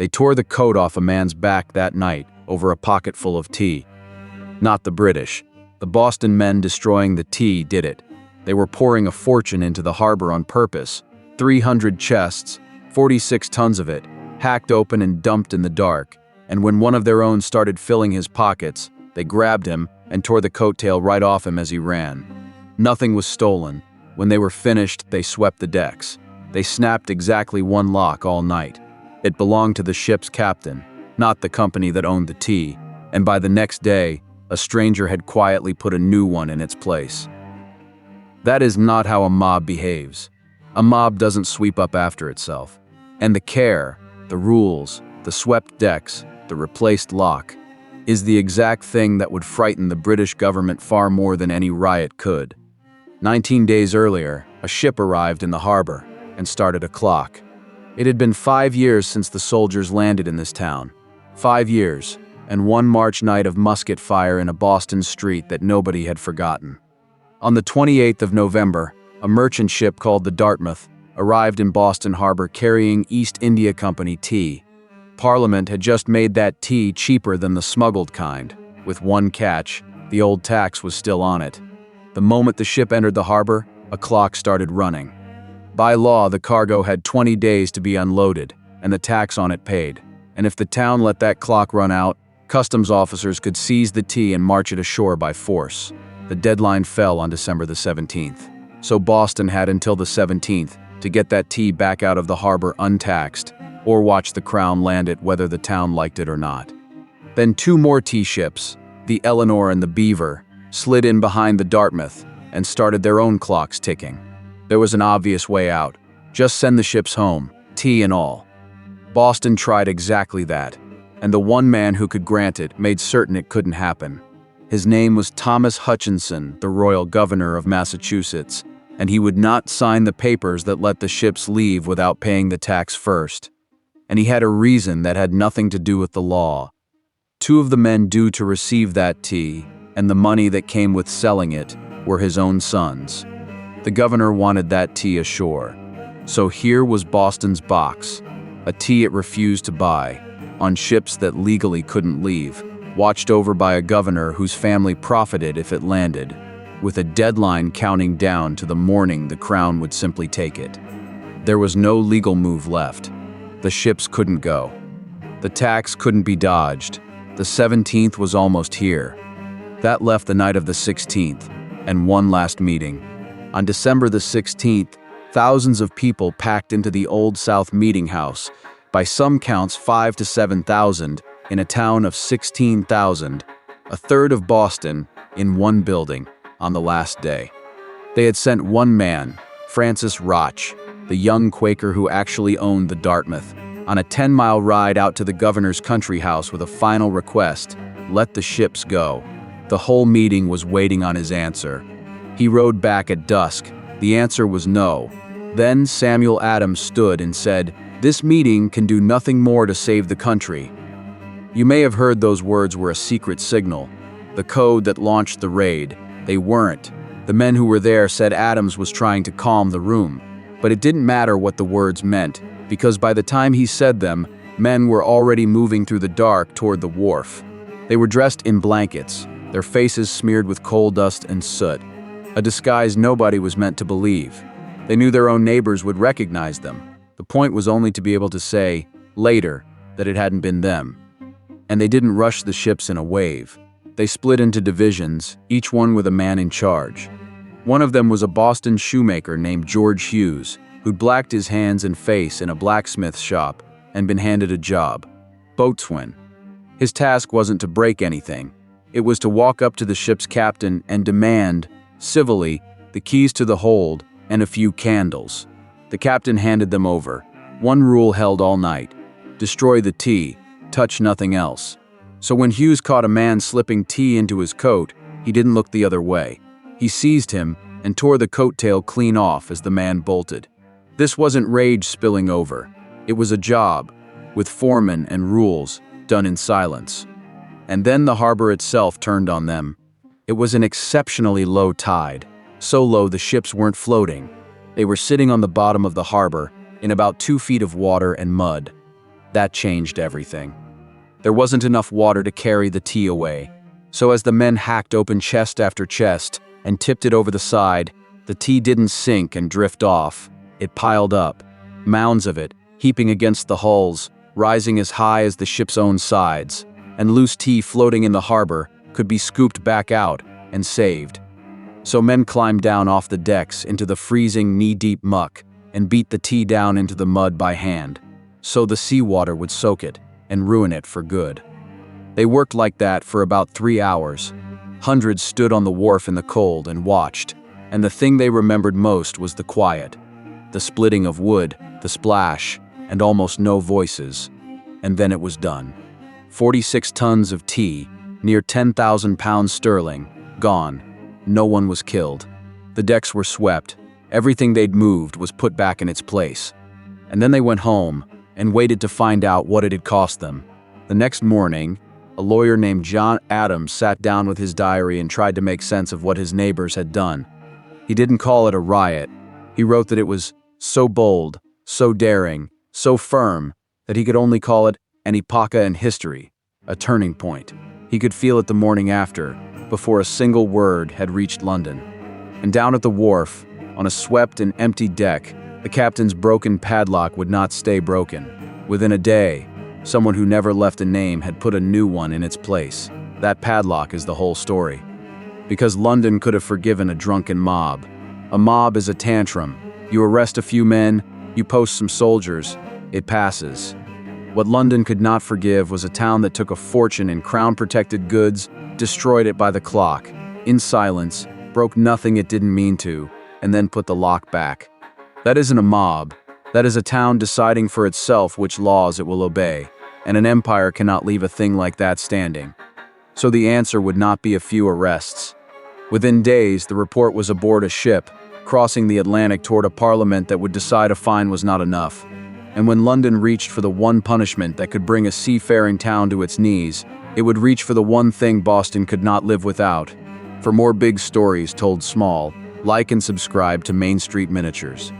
They tore the coat off a man's back that night over a pocketful of tea. Not the British. The Boston men destroying the tea did it. They were pouring a fortune into the harbor on purpose. 300 chests, 46 tons of it, hacked open and dumped in the dark. And when one of their own started filling his pockets, they grabbed him and tore the coattail right off him as he ran. Nothing was stolen. When they were finished, they swept the decks. They snapped exactly one lock all night. It belonged to the ship's captain, not the company that owned the tea, and by the next day, a stranger had quietly put a new one in its place. That is not how a mob behaves. A mob doesn't sweep up after itself. And the care, the rules, the swept decks, the replaced lock, is the exact thing that would frighten the British government far more than any riot could. 19 days earlier, a ship arrived in the harbor and started a clock. It had been 5 years since the soldiers landed in this town. 5 years, and one March night of musket fire in a Boston street that nobody had forgotten. On the 28th of November, a merchant ship called the Dartmouth arrived in Boston Harbor carrying East India Company tea. Parliament had just made that tea cheaper than the smuggled kind, with one catch: the old tax was still on it. The moment the ship entered the harbor, a clock started running. By law, the cargo had 20 days to be unloaded, and the tax on it paid. And if the town let that clock run out, customs officers could seize the tea and march it ashore by force. The deadline fell on December the 17th. So Boston had until the 17th to get that tea back out of the harbor untaxed, or watch the Crown land it whether the town liked it or not. Then 2 more tea ships, the Eleanor and the Beaver, slid in behind the Dartmouth and started their own clocks ticking. There was an obvious way out. Just send the ships home, tea and all. Boston tried exactly that, and the one man who could grant it made certain it couldn't happen. His name was Thomas Hutchinson, the royal governor of Massachusetts, and he would not sign the papers that let the ships leave without paying the tax first. And he had a reason that had nothing to do with the law. 2 of the men due to receive that tea, and the money that came with selling it, were his own sons. The governor wanted that tea ashore. So here was Boston's box, a tea it refused to buy, on ships that legally couldn't leave, watched over by a governor whose family profited if it landed, with a deadline counting down to the morning the Crown would simply take it. There was no legal move left. The ships couldn't go. The tax couldn't be dodged. The 17th was almost here. That left the night of the 16th, and one last meeting. On December the 16th, thousands of people packed into the Old South Meeting House, by some counts 5,000 to 7,000, in a town of 16,000, a third of Boston, in one building, on the last day. They had sent one man, Francis Roch, the young Quaker who actually owned the Dartmouth, on a 10-mile ride out to the governor's country house with a final request: let the ships go. The whole meeting was waiting on his answer. He rode back at dusk. The answer was no. Then Samuel Adams stood and said, "This meeting can do nothing more to save the country." You may have heard those words were a secret signal, the code that launched the raid. They weren't. The men who were there said Adams was trying to calm the room, but it didn't matter what the words meant, because by the time he said them, men were already moving through the dark toward the wharf. They were dressed in blankets, their faces smeared with coal dust and soot, a disguise nobody was meant to believe. They knew their own neighbors would recognize them. The point was only to be able to say, later, that it hadn't been them. And they didn't rush the ships in a wave. They split into divisions, each one with a man in charge. One of them was a Boston shoemaker named George Hughes, who'd blacked his hands and face in a blacksmith shop and been handed a job: boatswain. His task wasn't to break anything. It was to walk up to the ship's captain and demand, civilly, the keys to the hold and a few candles. The captain handed them over. One rule held all night: destroy the tea, touch nothing else. So when Hughes caught a man slipping tea into his coat, he didn't look the other way. He seized him and tore the coattail clean off as the man bolted. This wasn't rage spilling over. It was a job, with foremen and rules, done in silence. And then the harbor itself turned on them. It was an exceptionally low tide, so low the ships weren't floating. They were sitting on the bottom of the harbor, in about 2 feet of water and mud. That changed everything. There wasn't enough water to carry the tea away, so as the men hacked open chest after chest and tipped it over the side, the tea didn't sink and drift off. It piled up, mounds of it, heaping against the hulls, rising as high as the ship's own sides, and loose tea floating in the harbor could be scooped back out and saved. So men climbed down off the decks into the freezing knee-deep muck and beat the tea down into the mud by hand, so the seawater would soak it and ruin it for good. They worked like that for about 3 hours. Hundreds stood on the wharf in the cold and watched, and the thing they remembered most was the quiet, the splitting of wood, the splash, and almost no voices. And then it was done. 46 tons of tea, near 10,000 pounds sterling, gone. No one was killed. The decks were swept. Everything they'd moved was put back in its place. And then they went home and waited to find out what it had cost them. The next morning, a lawyer named John Adams sat down with his diary and tried to make sense of what his neighbors had done. He didn't call it a riot. He wrote that it was so bold, so daring, so firm, that he could only call it an epocha in history, a turning point. He could feel it the morning after, before a single word had reached London. And down at the wharf, on a swept and empty deck, the captain's broken padlock would not stay broken. Within a day, someone who never left a name had put a new one in its place. That padlock is the whole story. Because London could have forgiven a drunken mob. A mob is a tantrum. You arrest a few men, you post some soldiers, it passes. What London could not forgive was a town that took a fortune in crown-protected goods, destroyed it by the clock, in silence, broke nothing it didn't mean to, and then put the lock back. That isn't a mob. That is a town deciding for itself which laws it will obey, and an empire cannot leave a thing like that standing. So the answer would not be a few arrests. Within days, the report was aboard a ship, crossing the Atlantic toward a parliament that would decide a fine was not enough. And when London reached for the one punishment that could bring a seafaring town to its knees, it would reach for the one thing Boston could not live without. For more big stories told small, like and subscribe to Mainstreet Miniatures.